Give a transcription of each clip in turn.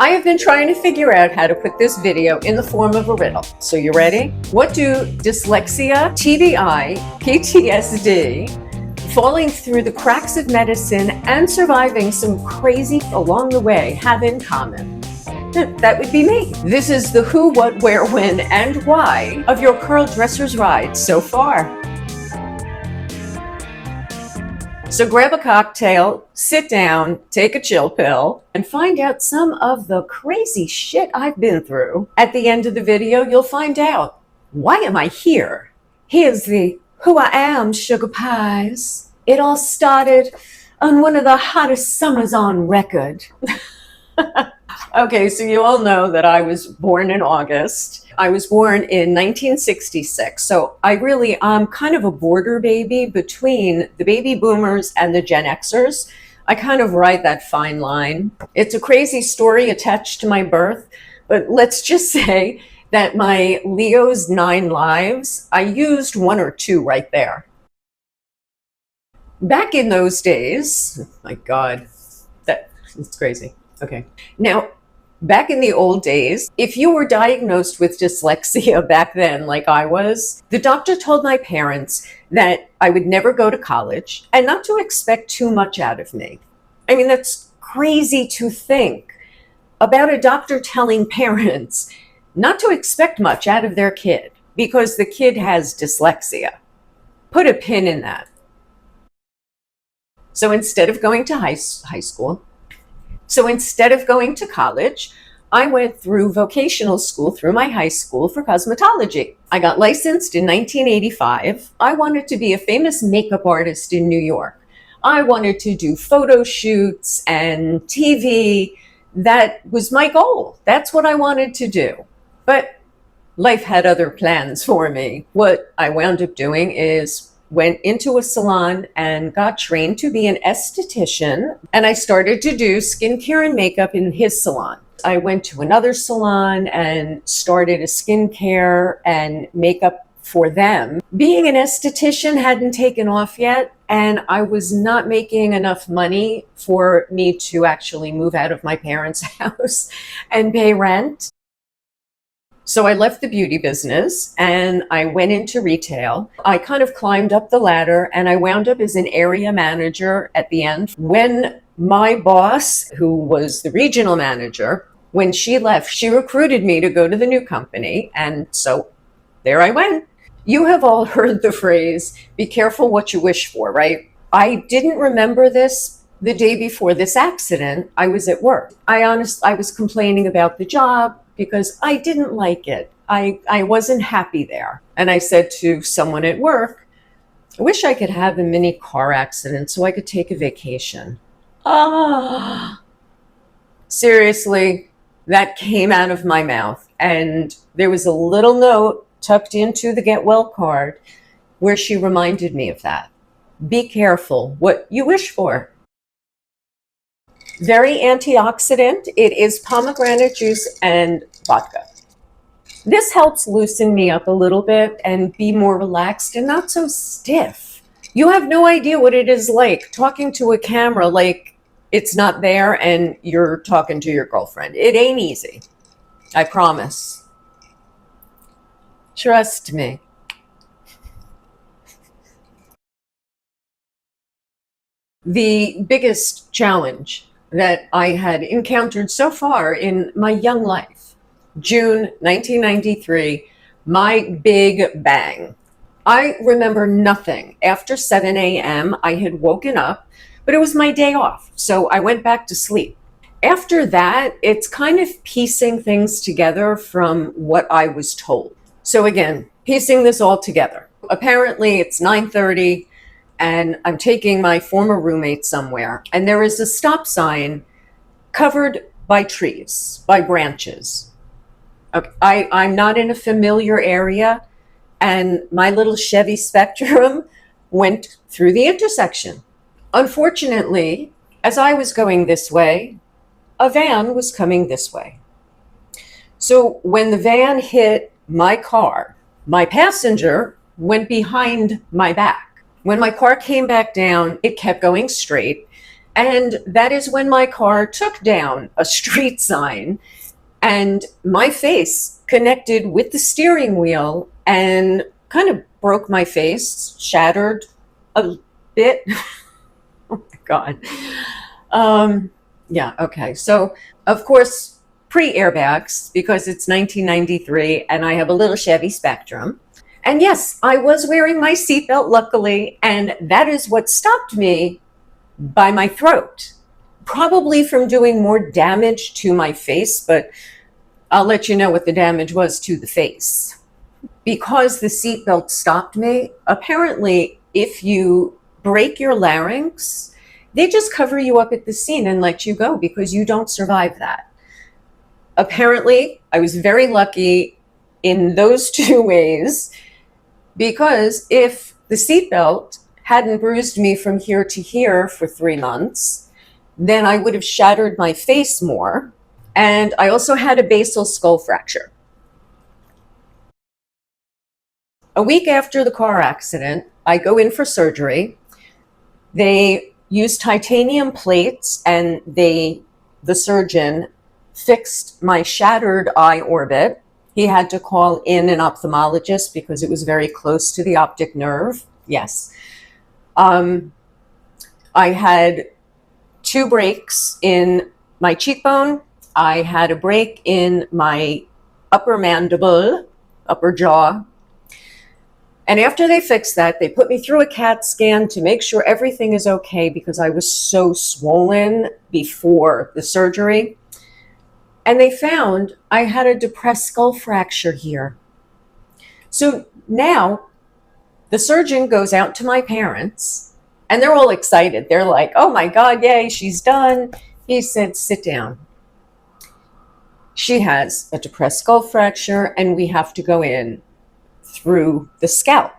I have been trying to figure out how to put this video in the form of a riddle. So you ready? What do dyslexia, TBI, PTSD, falling through the cracks of medicine, and surviving some crazy along the way have in common? That would be me. This is the who, what, where, when, and why of your Curldresser's ride so far. So grab a cocktail, sit down, take a chill pill, and find out some of the crazy shit I've been through. At the end of the video, you'll find out, why am I here? Here's the Who I Am Sugar Pies. It all started on one of the hottest summers on record. Okay, so you all know that I was born in August. I was born in 1966, so I'm kind of a border baby between the baby boomers and the Gen Xers. I kind of ride that fine line. It's a crazy story attached to my birth, but let's just say that my Leo's 9 lives, I used 1 or 2 right there. Back in those days, oh my God, that's crazy. Okay. Now, back in the old days, if you were diagnosed with dyslexia back then, like I was, the doctor told my parents that I would never go to college and not to expect too much out of me. I mean, that's crazy to think about a doctor telling parents not to expect much out of their kid because the kid has dyslexia. Put a pin in that. So instead of going to instead of going to college, I went through vocational school through my high school for cosmetology. I got licensed in 1985. I wanted to be a famous makeup artist in New York. I wanted to do photo shoots and TV. That was my goal. That's what I wanted to do. But life had other plans for me. What I wound up doing is went into a salon and got trained to be an esthetician. And I started to do skincare and makeup in his salon. I went to another salon and started a skincare and makeup for them. Being an esthetician hadn't taken off yet, and I was not making enough money for me to actually move out of my parents' house and pay rent. So I left the beauty business and I went into retail. I kind of climbed up the ladder and I wound up as an area manager at the end. When my boss, who was the regional manager, when she left, she recruited me to go to the new company. And so there I went. You have all heard the phrase, be careful what you wish for, right? I didn't remember this the day before this accident. I was at work. I was complaining about the job because I didn't like it. I wasn't happy there. And I said to someone at work, I wish I could have a mini car accident so I could take a vacation. Seriously, that came out of my mouth. And there was a little note tucked into the get well card where she reminded me of that. Be careful what you wish for. Very antioxidant. It is pomegranate juice and vodka. This helps loosen me up a little bit and be more relaxed and not so stiff. You have no idea what it is like talking to a camera like it's not there and you're talking to your girlfriend. It ain't easy. I promise. Trust me. The biggest challenge that I had encountered so far in my young life, June 1993, my big bang. I remember nothing. After 7 a.m., I had woken up, but it was my day off, so I went back to sleep. After that, it's kind of piecing things together from what I was told. So again, piecing this all together. Apparently, it's 9:30. And I'm taking my former roommate somewhere, and there is a stop sign covered by trees, by branches. Okay. I'm not in a familiar area, and my little Chevy Spectrum went through the intersection. Unfortunately, as I was going this way, a van was coming this way. So when the van hit my car, my passenger went behind my back. When my car came back down, it kept going straight. And that is when my car took down a street sign and my face connected with the steering wheel and kind of broke my face, shattered a bit. Oh my God. Yeah, okay. So, of course, pre airbags, because it's 1993 and I have a little Chevy Spectrum. And yes, I was wearing my seatbelt, luckily, and that is what stopped me by my throat. Probably from doing more damage to my face, but I'll let you know what the damage was to the face. Because the seatbelt stopped me, apparently, if you break your larynx, they just cover you up at the scene and let you go because you don't survive that. Apparently, I was very lucky in those two ways, because if the seatbelt hadn't bruised me from here to here for 3 months, then I would have shattered my face more. And I also had a basal skull fracture. A week after the car accident, I go in for surgery. They used titanium plates and the surgeon fixed my shattered eye orbit. He had to call in an ophthalmologist because it was very close to the optic nerve. Yes. I had 2 breaks in my cheekbone. I had a break in my upper mandible, upper jaw. And after they fixed that, they put me through a CAT scan to make sure everything is okay because I was so swollen before the surgery. And they found I had a depressed skull fracture here. So now the surgeon goes out to my parents and they're all excited. They're like, oh my God, yay, she's done. He said, sit down. She has a depressed skull fracture and we have to go in through the scalp.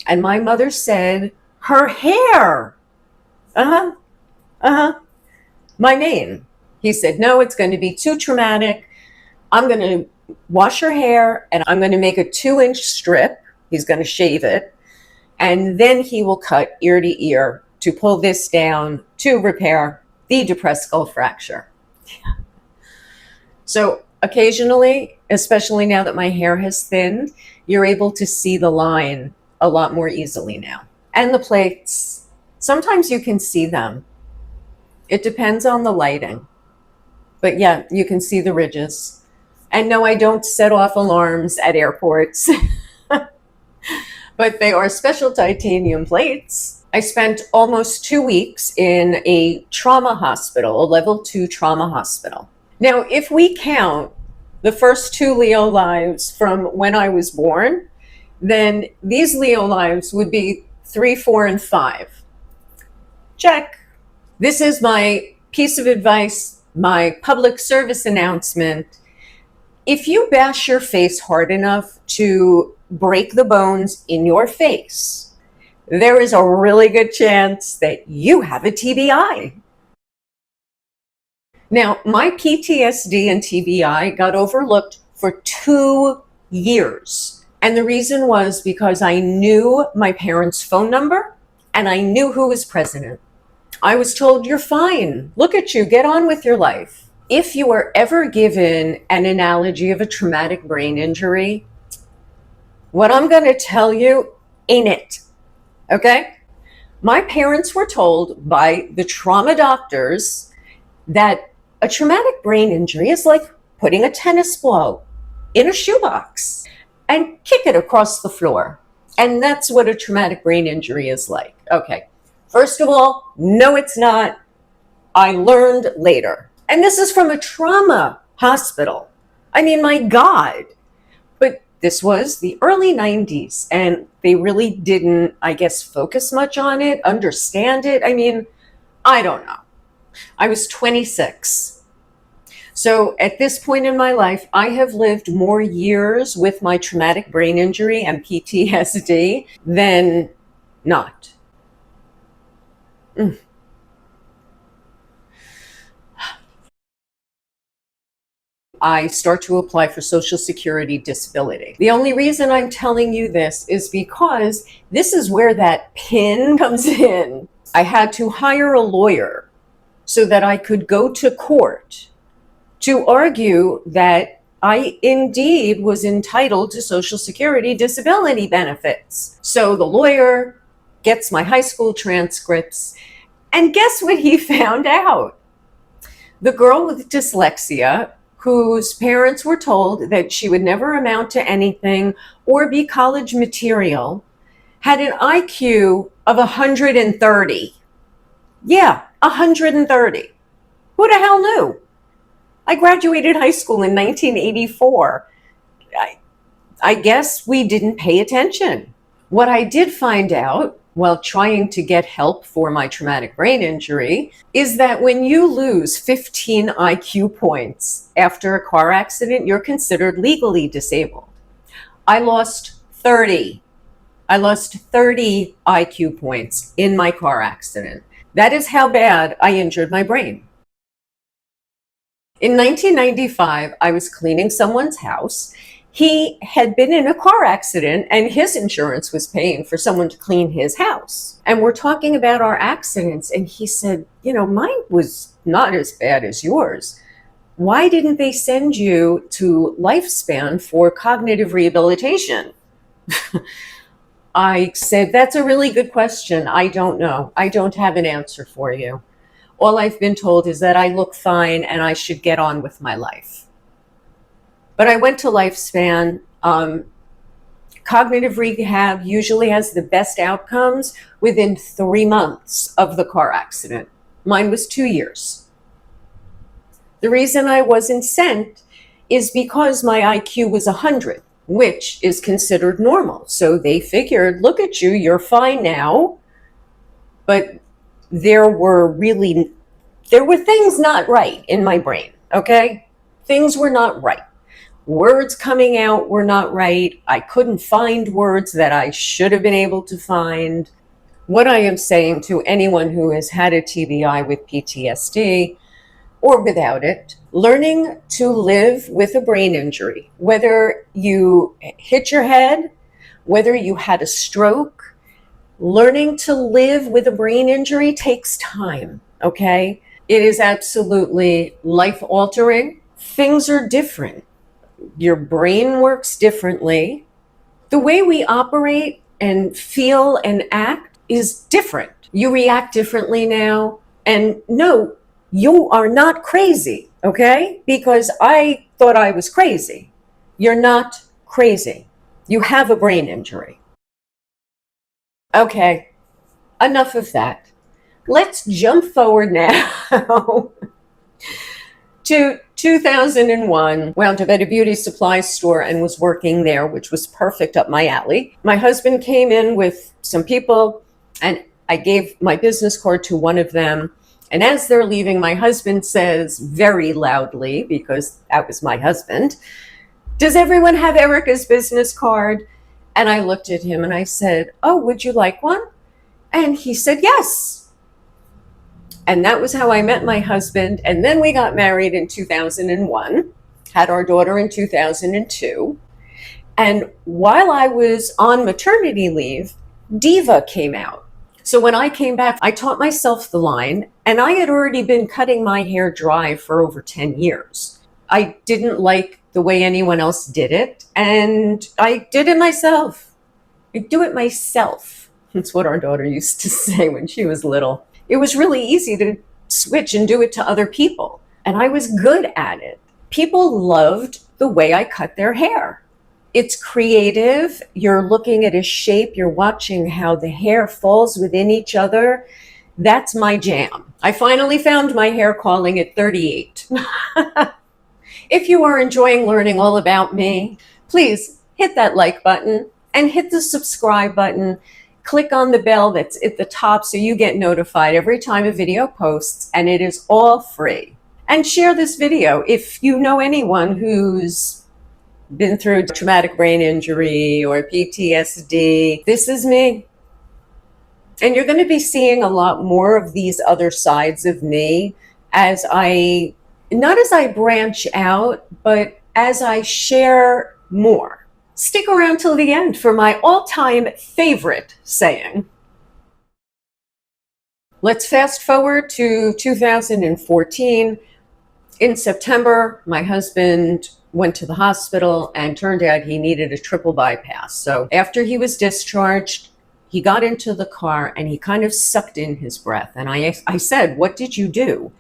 And my mother said, her hair. My mane. He said, no, it's going to be too traumatic. I'm going to wash her hair and I'm going to make a 2-inch strip. He's going to shave it. And then he will cut ear to ear to pull this down to repair the depressed skull fracture. So occasionally, especially now that my hair has thinned, you're able to see the line a lot more easily now. And the plates, sometimes you can see them. It depends on the lighting. But yeah, you can see the ridges. And no, I don't set off alarms at airports. But they are special titanium plates. I spent almost 2 weeks in a trauma hospital, a level 2 trauma hospital. Now, if we count the first 2 Leo lives from when I was born, then these Leo lives would be 3, 4, and 5. Check. This is my piece of advice, my public service announcement. If you bash your face hard enough to break the bones in your face, there is a really good chance that you have a TBI. Now, my PTSD and TBI got overlooked for 2 years. And the reason was because I knew my parents' phone number and I knew who was president. I was told, you're fine. Look at you. Get on with your life. If you are ever given an analogy of a traumatic brain injury, what I'm going to tell you ain't it. Okay? My parents were told by the trauma doctors that a traumatic brain injury is like putting a tennis ball in a shoebox and kick it across the floor. And that's what a traumatic brain injury is like. Okay. First of all, no, it's not. I learned later. And this is from a trauma hospital. I mean, my God. But this was the early 90s, and they really didn't, I guess, focus much on it, understand it. I mean, I don't know. I was 26. So at this point in my life, I have lived more years with my traumatic brain injury and PTSD than not. I start to apply for Social Security disability. The only reason I'm telling you this is because this is where that PIN comes in. I had to hire a lawyer so that I could go to court to argue that I indeed was entitled to Social Security disability benefits. So the lawyer gets my high school transcripts, and guess what he found out? The girl with dyslexia, whose parents were told that she would never amount to anything or be college material, had an IQ of 130. Yeah, 130. Who the hell knew? I graduated high school in 1984. I guess we didn't pay attention. What I did find out while trying to get help for my traumatic brain injury is that when you lose 15 IQ points after a car accident, you're considered legally disabled. I lost 30. I lost 30 IQ points in my car accident. That is how bad I injured my brain. In 1995, I was cleaning someone's house. He had been in a car accident and his insurance was paying for someone to clean his house. And we're talking about our accidents. And he said, mine was not as bad as yours. Why didn't they send you to Lifespan for cognitive rehabilitation? I said, that's a really good question. I don't know. I don't have an answer for you. All I've been told is that I look fine and I should get on with my life. But I went to Lifespan. Cognitive rehab usually has the best outcomes within 3 months of the car accident. Mine was 2 years. The reason I wasn't sent is because my IQ was 100, which is considered normal. So they figured, look at you, you're fine now. But there were things not right in my brain, okay? Things were not right. Words coming out were not right. I couldn't find words that I should have been able to find. What I am saying to anyone who has had a TBI with PTSD or without it, learning to live with a brain injury, whether you hit your head, whether you had a stroke, learning to live with a brain injury takes time, okay? It is absolutely life-altering. Things are different. Your brain works differently. The way we operate and feel and act is different. You react differently now. And no, you are not crazy, okay? Because I thought I was crazy. You're not crazy. You have a brain injury. Okay, enough of that. Let's jump forward now to 2001. Wound up at a beauty supply store and was working there, which was perfect up my alley. My husband came in with some people and I gave my business card to one of them. And as they're leaving, my husband says very loudly, because that was my husband, "Does everyone have Erica's business card?" And I looked at him and I said, "Oh, would you like one?" And he said, "Yes." And that was how I met my husband. And then we got married in 2001, had our daughter in 2002. And while I was on maternity leave, Diva came out. So when I came back, I taught myself the line, and I had already been cutting my hair dry for over 10 years. I didn't like the way anyone else did it, and I did it myself. I do it myself. That's what our daughter used to say when she was little. It was really easy to switch and do it to other people, and I was good at it. People loved the way I cut their hair. It's creative. You're looking at a shape. You're watching how the hair falls within each other. That's my jam. I finally found my hair calling at 38. If you are enjoying learning all about me, please hit that like button and hit the subscribe button. Click on the bell that's at the top so you get notified every time a video posts, and it is all free. And share this video if you know anyone who's been through traumatic brain injury or PTSD. This is me. And you're going to be seeing a lot more of these other sides of me not as I branch out, but as I share more. Stick around till the end for my all-time favorite saying. Let's fast forward to 2014. In September, my husband went to the hospital and turned out he needed a triple bypass. So after he was discharged, he got into the car and he kind of sucked in his breath. And I said, "What did you do?"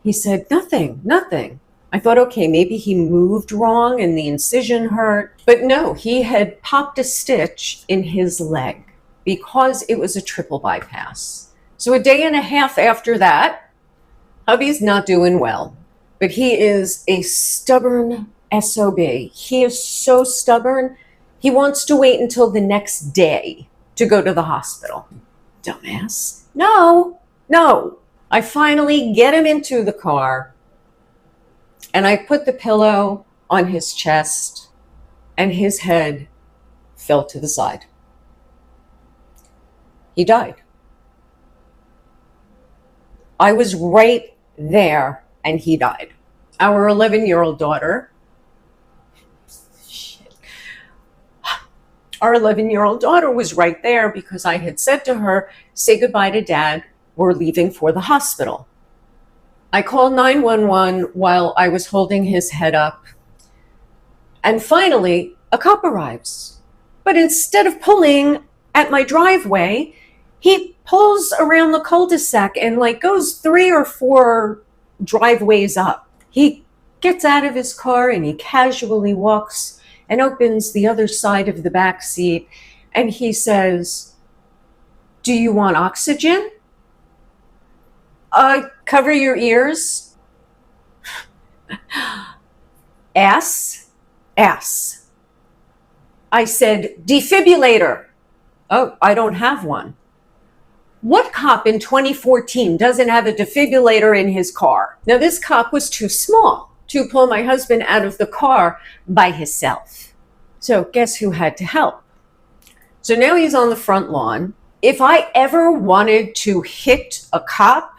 He said, "Nothing, nothing." I thought, okay, maybe he moved wrong and the incision hurt. But no, he had popped a stitch in his leg because it was a triple bypass. So a day and a half after that, hubby's not doing well, but he is a stubborn SOB. He is so stubborn. He wants to wait until the next day to go to the hospital. Dumbass. No, no. I finally get him into the car and I put the pillow on his chest and his head fell to the side. He died. I was right there and he died. Our 11-year-old daughter, our 11-year-old daughter was right there because I had said to her, "Say goodbye to Dad. We're leaving for the hospital." I called 911 while I was holding his head up. And finally, a cop arrives. But instead of pulling at my driveway, he pulls around the cul-de-sac and goes 3 or 4 driveways up. He gets out of his car and he casually walks and opens the other side of the back seat and he says, "Do you want oxygen?" Cover your ears. Ass. I said, "Defibrillator." "Oh, I don't have one." What cop in 2014 doesn't have a defibrillator in his car? Now, this cop was too small to pull my husband out of the car by himself. So guess who had to help? So now he's on the front lawn. If I ever wanted to hit a cop,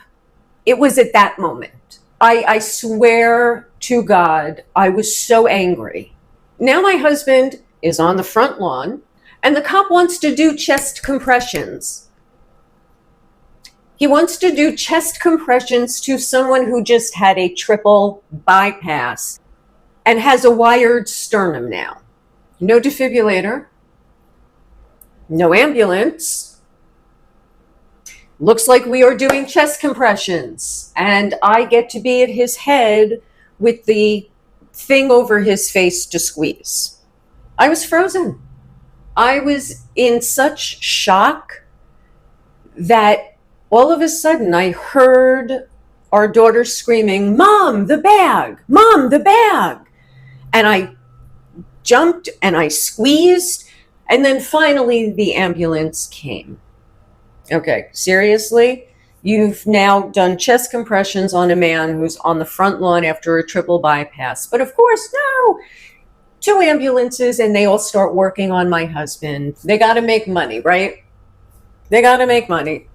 it was at that moment. I swear to God, I was so angry. Now my husband is on the front lawn and the cop wants to do chest compressions. He wants to do chest compressions to someone who just had a triple bypass and has a wired sternum now. No defibrillator, no ambulance. Looks like we are doing chest compressions, and I get to be at his head with the thing over his face to squeeze. I was frozen. I was in such shock that all of a sudden I heard our daughter screaming, "Mom, the bag! Mom, the bag!" And I jumped and I squeezed, and then finally the ambulance came. Okay, seriously? You've now done chest compressions on a man who's on the front lawn after a triple bypass. But of course, no. 2 ambulances and they all start working on my husband. They got to make money, right? They got to make money.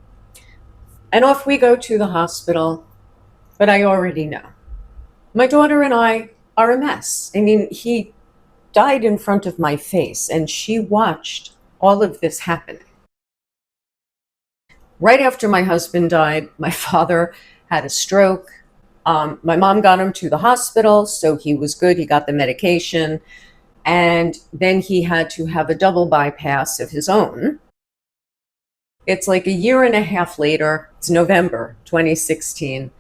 And off we go to the hospital. But I already know. My daughter and I are a mess. I mean, he died in front of my face and she watched all of this happen. Right after my husband died, my father had a stroke. My mom got him to the hospital, so he was good. He got the medication. And then he had to have a double bypass of his own. It's like a year and a half later. It's November 2016.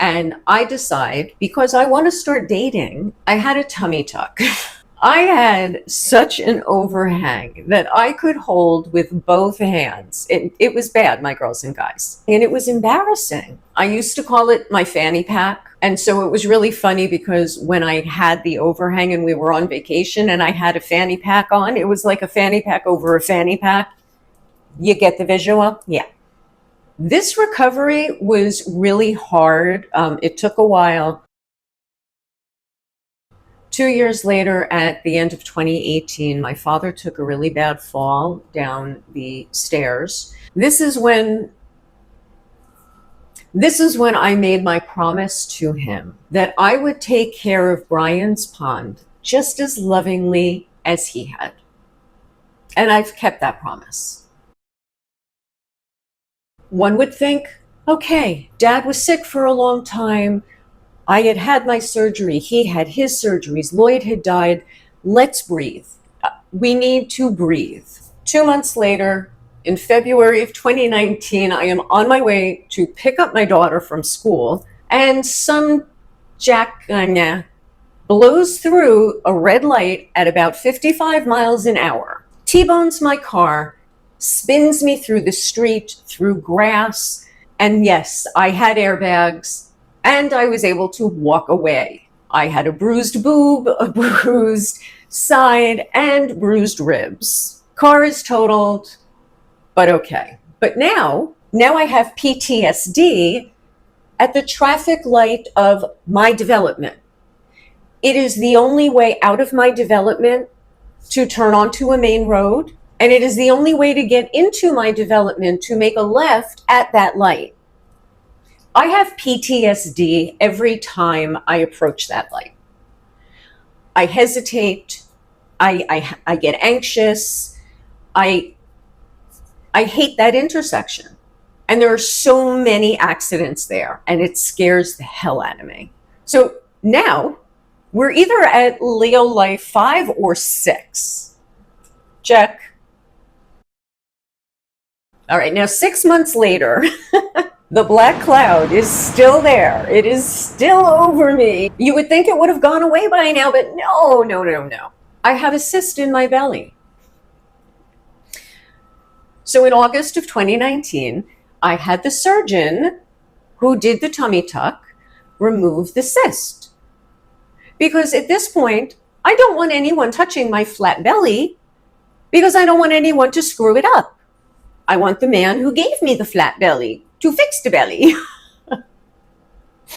And I decide, because I want to start dating, I had a tummy tuck. I had such an overhang that I could hold with both hands. It was bad, my girls and guys. And it was embarrassing. I used to call it my fanny pack. And so it was really funny because when I had the overhang and we were on vacation and I had a fanny pack on, it was like a fanny pack over a fanny pack. You get the visual? Yeah. This recovery was really hard. It took a while. 2 years later, at the end of 2018, my father took a really bad fall down the stairs. This is when I made my promise to him that I would take care of Brian's pond just as lovingly as he had. And I've kept that promise. One would think Okay, Dad was sick for a long time. I had had my surgery. He had his surgeries. Lloyd had died. Let's breathe. We need to breathe. 2 months later, in February of 2019, I am on my way to pick up my daughter from school, and some jack blows through a red light at about 55 miles an hour, T-bones my car, spins me through the street, through grass, and yes, I had airbags, and I was able to walk away. I had a bruised boob, a bruised side, and bruised ribs. Car is totaled, but okay. But now I have PTSD at the traffic light of my development. It is the only way out of my development to turn onto a main road, and it is the only way to get into my development to make a left at that light. I have PTSD every time I approach that light. I hesitate. I get anxious. I hate that intersection. And there are so many accidents there, and it scares the hell out of me. So now we're either at Leo Life 5 or 6. Check. All right, now 6 months later, the black cloud is still there. It is still over me. You would think it would have gone away by now, but no. I have a cyst in my belly. So in August of 2019, I had the surgeon who did the tummy tuck remove the cyst. Because at this point, I don't want anyone touching my flat belly because I don't want anyone to screw it up. I want the man who gave me the flat belly to fix the belly.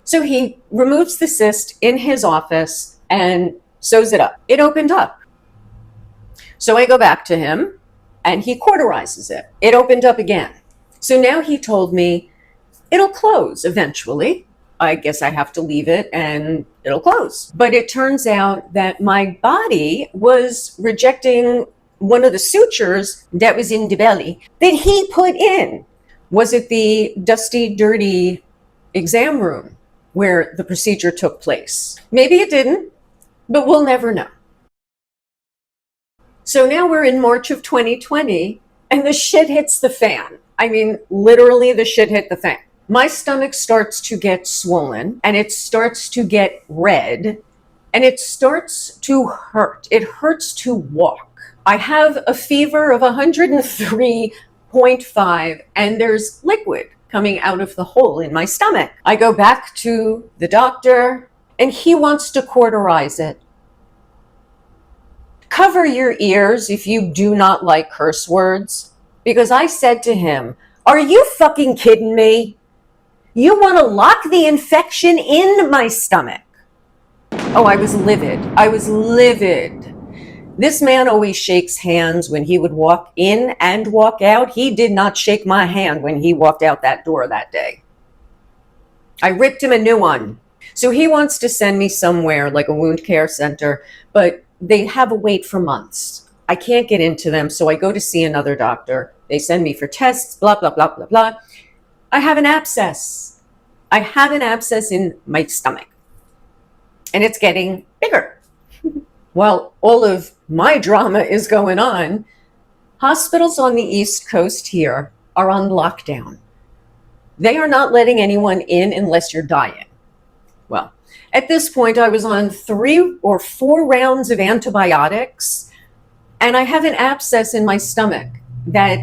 So he removes the cyst in his office and sews it up. It opened up. So I go back to him and he cauterizes it. It opened up again. So now he told me it'll close eventually. I guess I have to leave it and it'll close. But it turns out that my body was rejecting one of the sutures that was in the belly that he put in. Was it the dusty, dirty exam room where the procedure took place? Maybe it didn't, but we'll never know. So now we're in March of 2020 and the shit hits the fan. I mean, literally the shit hit the fan. My stomach starts to get swollen and it starts to get red and it starts to hurt. It hurts to walk. I have a fever of 103.5 and there's liquid coming out of the hole in my stomach. I go back to the doctor and he wants to cauterize it. Cover your ears if you do not like curse words, because I said to him, "Are you fucking kidding me? You want to lock the infection in my stomach?" Oh, I was livid. I was livid. This man always shakes hands when he would walk in and walk out. He did not shake my hand when he walked out that door that day. I ripped him a new one. So he wants to send me somewhere like a wound care center, but they have a wait for months. I can't get into them, so I go to see another doctor. They send me for tests, blah, blah, blah, blah, blah. I have an abscess. I have an abscess in my stomach, and it's getting bigger. While all of my drama is going on, hospitals on the East Coast here are on lockdown. They are not letting anyone in unless you're dying. Well, at this point, I was on 3 or 4 rounds of antibiotics, and I have an abscess in my stomach that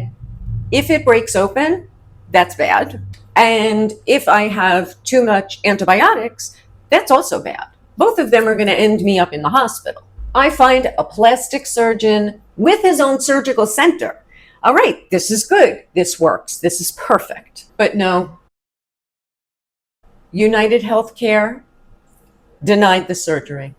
if it breaks open, that's bad. And if I have too much antibiotics, that's also bad. Both of them are going to end me up in the hospital. I find a plastic surgeon with his own surgical center. All right, this is good. This works. This is perfect. But no, United Healthcare denied the surgery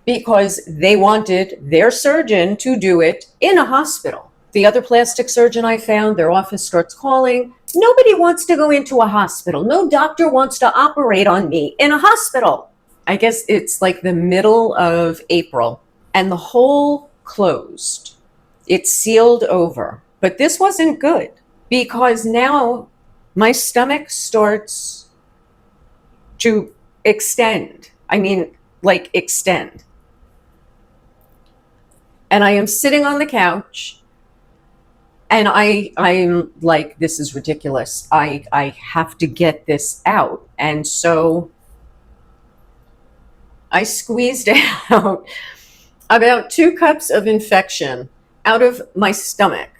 because they wanted their surgeon to do it in a hospital. The other plastic surgeon I found, their office starts calling. Nobody wants to go into a hospital. No doctor wants to operate on me in a hospital. I guess it's like the middle of April and the hole closed. It's sealed over. But this wasn't good because now my stomach starts to extend. I mean, like extend. And I am sitting on the couch and I'm like, this is ridiculous. I have to get this out. And so I squeezed out about 2 cups of infection out of my stomach,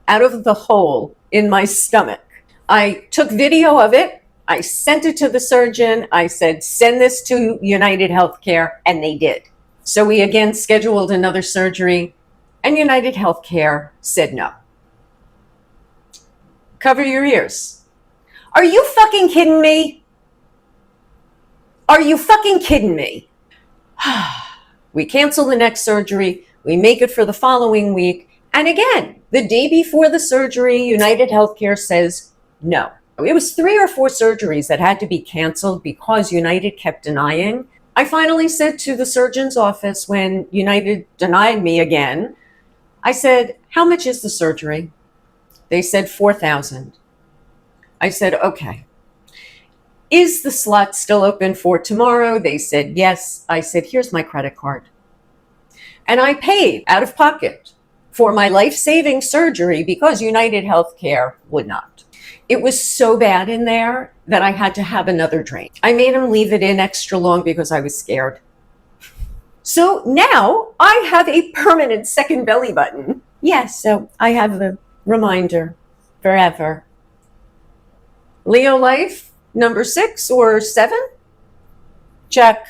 out of the hole in my stomach. I took video of it. I sent it to the surgeon. I said, send this to United Healthcare, and they did. So we again scheduled another surgery, and United Healthcare said no. Cover your ears. Are you fucking kidding me? Are you fucking kidding me? We cancel the next surgery. We make it for the following week. And again, the day before the surgery, United Healthcare says no. It was 3 or 4 surgeries that had to be canceled because United kept denying. I finally said to the surgeon's office when United denied me again, I said, how much is the surgery? They said $4,000. I said, okay. Is the slot still open for tomorrow? They said, yes. I said, here's my credit card. And I paid out of pocket for my life-saving surgery because United Healthcare would not. It was so bad in there that I had to have another drink. I made him leave it in extra long because I was scared. So now I have a permanent second belly button. Yes, so I have the reminder forever. Leo life, number 6 or 7? Check.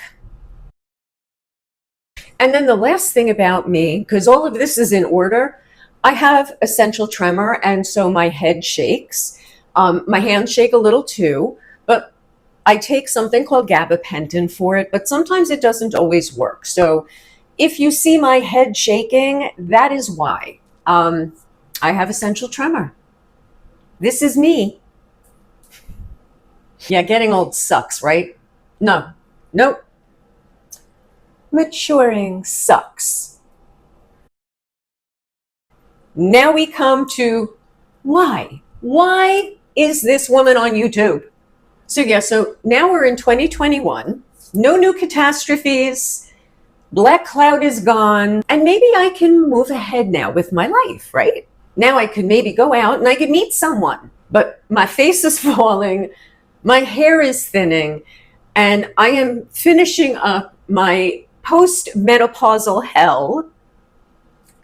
And then the last thing about me, because all of this is in order, I have essential tremor, and so my head shakes. My hands shake a little too, but I take something called gabapentin for it, but sometimes it doesn't always work. So if you see my head shaking, that is why. I have essential tremor. This is me. Yeah, getting old sucks, right? No, nope. Maturing sucks. Now we come to why. Why is this woman on YouTube? So now we're in 2021. No new catastrophes. Black cloud is gone. And maybe I can move ahead now with my life, right? Now I could maybe go out and I could meet someone. But my face is falling. My hair is thinning. And I am finishing up my post-menopausal hell.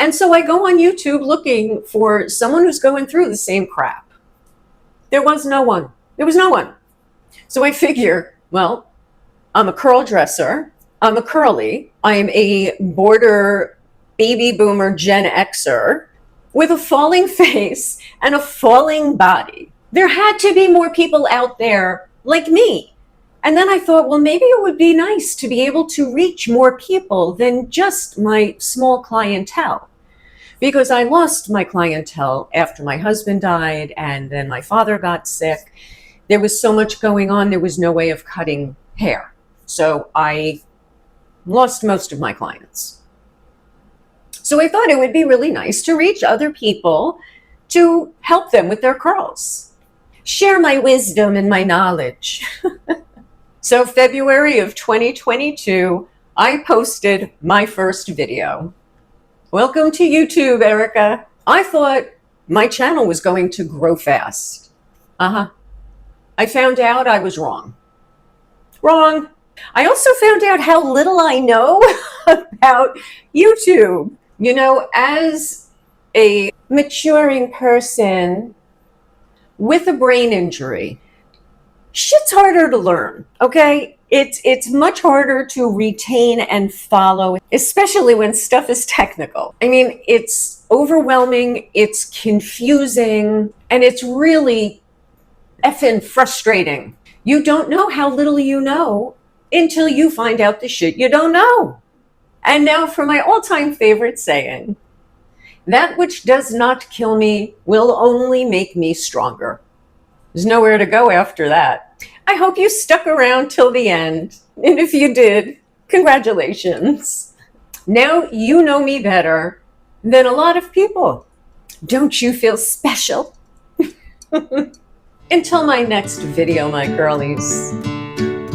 And so I go on YouTube looking for someone who's going through the same crap. There was no one. There was no one. So I figure, well, I'm a curldresser. I'm a curly. I am a border baby boomer Gen Xer with a falling face and a falling body. There had to be more people out there like me. And then I thought, well, maybe it would be nice to be able to reach more people than just my small clientele. Because I lost my clientele after my husband died and then my father got sick. There was so much going on, there was no way of cutting hair. So I lost most of my clients. So I thought it would be really nice to reach other people to help them with their curls. Share my wisdom and my knowledge. So February of 2022, I posted my first video. Welcome to YouTube, Erica. I thought my channel was going to grow fast. I found out I was wrong. Wrong. I also found out how little I know about YouTube. You know, as a maturing person with a brain injury, shit's harder to learn, okay? It's much harder to retain and follow, especially when stuff is technical. I mean, it's overwhelming, it's confusing, and it's really effing frustrating. You don't know how little you know until you find out the shit you don't know. And now for my all-time favorite saying, that which does not kill me will only make me stronger. There's nowhere to go after that. I hope you stuck around till the end. And if you did, congratulations. Now you know me better than a lot of people. Don't you feel special? Until my next video, my girlies.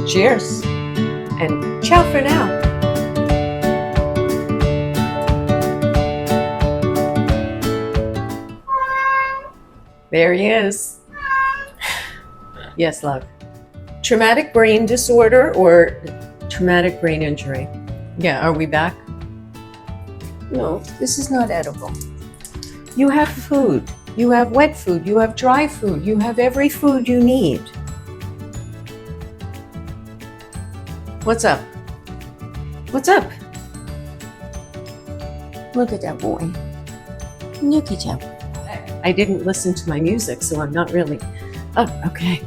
Cheers and ciao for now. There he is. Yes, love. Traumatic brain disorder or traumatic brain injury. Yeah, are we back? No, this is not edible. You have food. You have wet food. You have dry food. You have every food you need. What's up? What's up? Look at that boy. Look at him. I didn't listen to my music, so I'm not really... Oh, okay.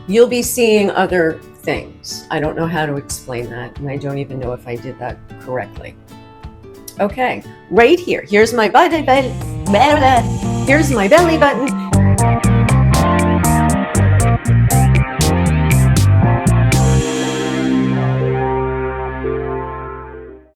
You'll be seeing other things. I don't know how to explain that, and I don't even know if I did that correctly. Okay, right here. Here's my belly button. Here's my belly button.